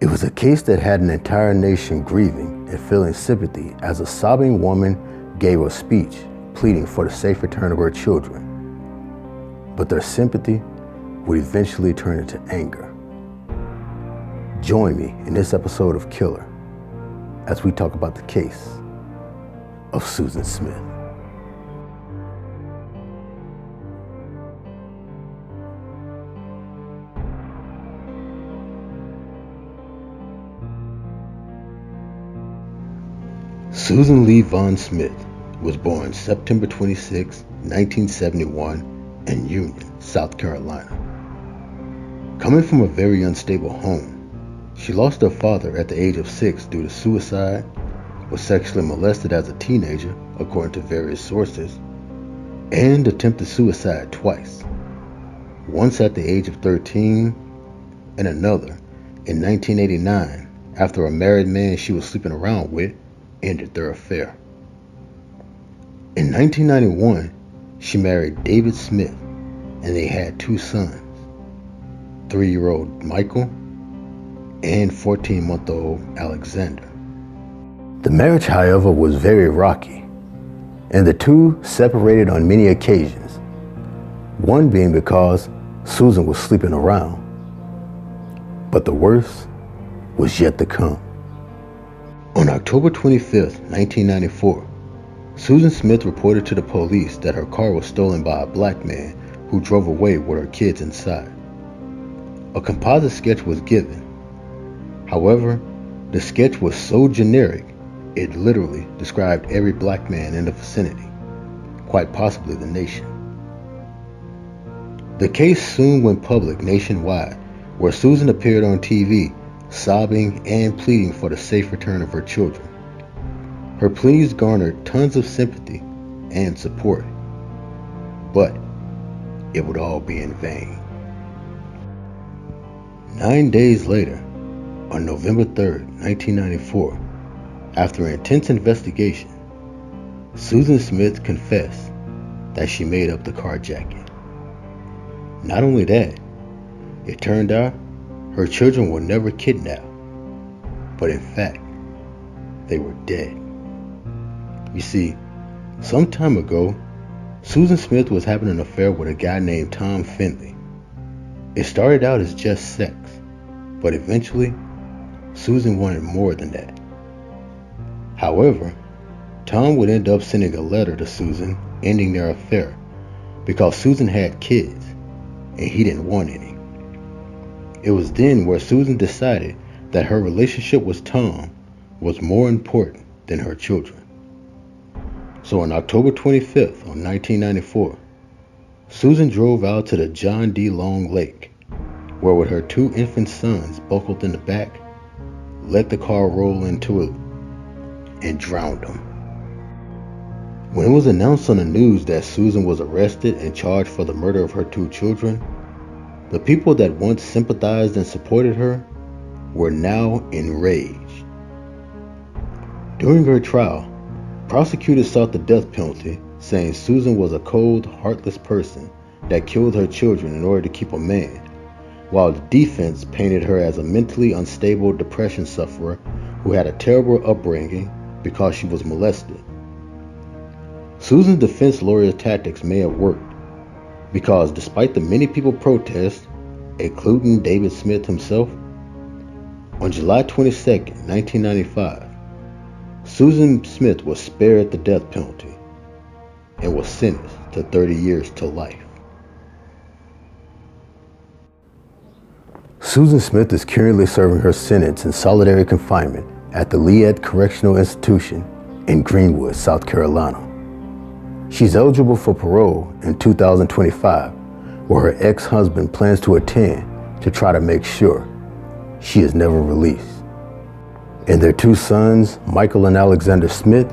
It was a case that had an entire nation grieving and feeling sympathy as a sobbing woman gave a speech pleading for the safe return of her children. But their sympathy would eventually turn into anger. Join me in this episode of Killer as we talk about the case of Susan Smith. Susan Lee Vaughn Smith was born September 26, 1971 in Union, South Carolina. Coming from a very unstable home, she lost her father at the age of 6 due to suicide, was sexually molested as a teenager, according to various sources, and attempted suicide twice. Once at the age of 13 and another in 1989 after a married man she was sleeping around with ended their affair. In 1991, she married David Smith and they had 2 sons, 3-year-old Michael and 14-month-old Alexander. The marriage, however, was very rocky, and the two separated on many occasions, one being because Susan was sleeping around. But the worst was yet to come. On October 25, 1994, Susan Smith reported to the police that her car was stolen by a black man who drove away with her kids inside. A composite sketch was given. However, the sketch was so generic, it literally described every black man in the vicinity, quite possibly the nation. The case soon went public nationwide, where Susan appeared on TV sobbing and pleading for the safe return of her children. Her pleas garnered tons of sympathy and support, but it would all be in vain. 9 days later, on November 3rd, 1994, after an intense investigation, Susan Smith confessed that she made up the carjacking. Not only that, it turned out her children were never kidnapped, but in fact, they were dead. You see, some time ago, Susan Smith was having an affair with a guy named Tom Finley. It started out as just sex, but eventually, Susan wanted more than that. However, Tom would end up sending a letter to Susan ending their affair because Susan had kids and he didn't want any. It was then where Susan decided that her relationship with Tom was more important than her children. So on October 25th of 1994, Susan drove out to the John D. Long Lake, where with her 2 infant sons buckled in the back, let the car roll into it and drowned them. When it was announced on the news that Susan was arrested and charged for the murder of her 2 children, the people that once sympathized and supported her were now enraged. During her trial, prosecutors sought the death penalty, saying Susan was a cold, heartless person that killed her children in order to keep a man, while the defense painted her as a mentally unstable depression sufferer who had a terrible upbringing because she was molested. Susan's defense lawyer tactics may have worked, because despite the many people protests, including David Smith himself, on July 22, 1995, Susan Smith was spared the death penalty and was sentenced to 30 years to life. Susan Smith is currently serving her sentence in solitary confinement at the Liet Correctional Institution in Greenwood, South Carolina. She's eligible for parole in 2025, where her ex-husband plans to attend to try to make sure she is never released. And their 2 sons, Michael and Alexander Smith,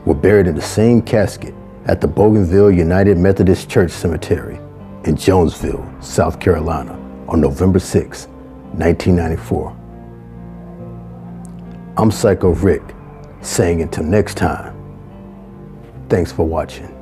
were buried in the same casket at the Bougainville United Methodist Church Cemetery in Jonesville, South Carolina on November 6, 1994. I'm Psycho Rick, saying until next time, thanks for watching.